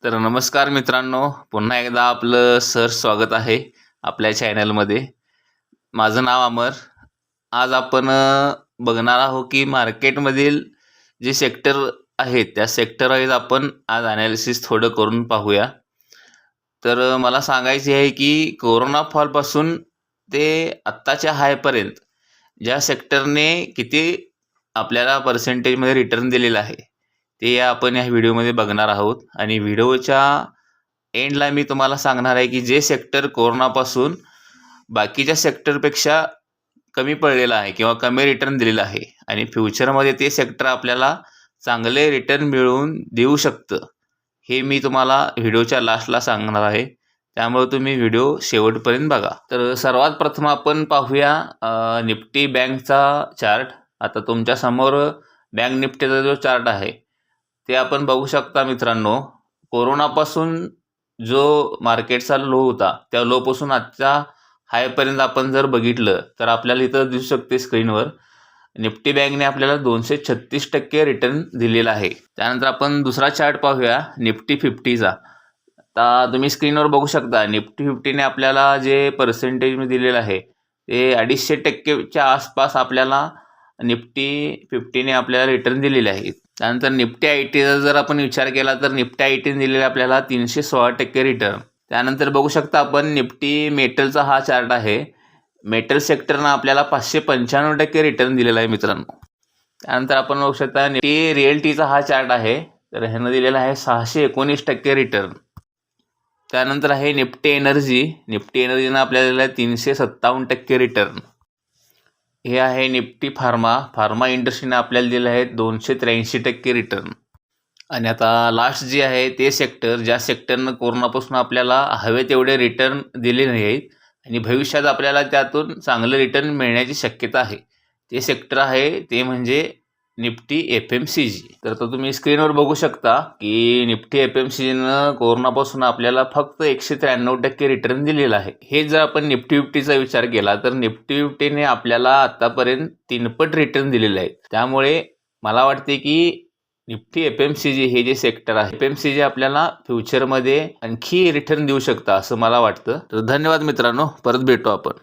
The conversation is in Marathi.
तर नमस्कार मित्रांनो, पुन्हा एकदा आपलं स्वागत आहे आपल्या चॅनलमध्ये. माझं नाव अमर. आज आपण बघणार आहोत की मार्केटमधील जे सेक्टर आहेत त्या सेक्टर वाईज आपण आज ॲनालिसिस थोडं करून पाहूया. तर मला सांगायचे आहे की कोरोना फॉलपासून ते आत्ताच्या हायपर्यंत ज्या सेक्टरने किती आपल्याला पर्सेंटेजमध्ये रिटर्न दिलेलं आहे ते आपण या व्हिडिओमध्ये बघणार आहोत. आणि व्हिडिओच्या एंडला मी तुम्हाला सांगणार आहे की जे सेक्टर कोरोनापासून बाकीच्या सेक्टरपेक्षा कमी पडलेलं आहे किंवा कमी रिटर्न दिलेलं आहे आणि फ्युचरमध्ये ते सेक्टर आपल्याला चांगले रिटर्न मिळवून देऊ शकतं, हे मी तुम्हाला व्हिडिओच्या लास्टला सांगणार आहे. त्यामुळे तुम्ही व्हिडिओ शेवटपर्यंत बघा. तर सर्वात प्रथम आपण पाहूया निफ्टी बँकचा चार्ट. आता तुमच्या समोर बँक निफ्टीचा जो चार्ट आहे ते आपण बघू शकता मित्रांनो. कोरोनापासून जो मार्केटचा लो होता त्या लोपासून आजच्या हायपर्यंत आपण जर बघितलं तर आपल्याला इथं दिसू शकते स्क्रीनवर निफ्टी बँकने आपल्याला 236% रिटर्न दिलेला आहे. त्यानंतर आपण दुसरा चार्ट पाहूया निफ्टी 50चा. आता तुम्ही स्क्रीनवर बघू शकता निफ्टी 50ने आपल्याला जे पर्सेंटेज दिलेलं आहे ते 250%च्या आसपास आपल्याला निफ्टी 50ने आपल्याला रिटर्न दिलेले आहे. त्यानंतर निफ्टी ITचा जर आपण विचार केला तर निफ्टी ITने दिलेला आपल्याला 316% रिटर्न. त्यानंतर बघू शकता आपण निफ्टी मेटलचा हा चार्ट आहे. मेटल सेक्टरनं आपल्याला 595% रिटर्न दिलेला आहे मित्रांनो. त्यानंतर आपण बघू शकता निफ्टी रिअल्टीचा हा चार्ट आहे. तर ह्यानं दिलेला आहे 619% रिटर्न. त्यानंतर आहे निफ्टी एनर्जी. निफ्टी एनर्जीनं आपल्याला दिलेला आहे 357% रिटर्न. हे आहे निफ्टी फार्मा इंडस्ट्रीने आपल्याला दिलं आहे 283% रिटर्न. आणि आता लास्ट जे आहे ते सेक्टर ज्या सेक्टरनं कोरोनापासून आपल्याला हवे तेवढे रिटर्न दिले नाही आहेत आणि भविष्यात आपल्याला त्यातून चांगलं रिटर्न मिळण्याची शक्यता आहे, ते सेक्टर आहे ते म्हणजे निफ्टी FMCG. तर तो तुम्ही स्क्रीनवर बघू शकता की निफ्टी FMCGनं कोरोनापासून आपल्याला फक्त 193% रिटर्न दिलेला आहे. हे जर आपण निफ्टी 50चा विचार केला तर निफ्टी 50ने आपल्याला आतापर्यंत 3 पट रिटर्न दिलेले आहेत. त्यामुळे मला वाटते की निफ्टी FMCG हे जे सेक्टर आहे FMCG आपल्याला फ्युचरमध्ये आणखी रिटर्न देऊ शकतं असं मला वाटतं. तर धन्यवाद मित्रांनो, परत भेटू आपण.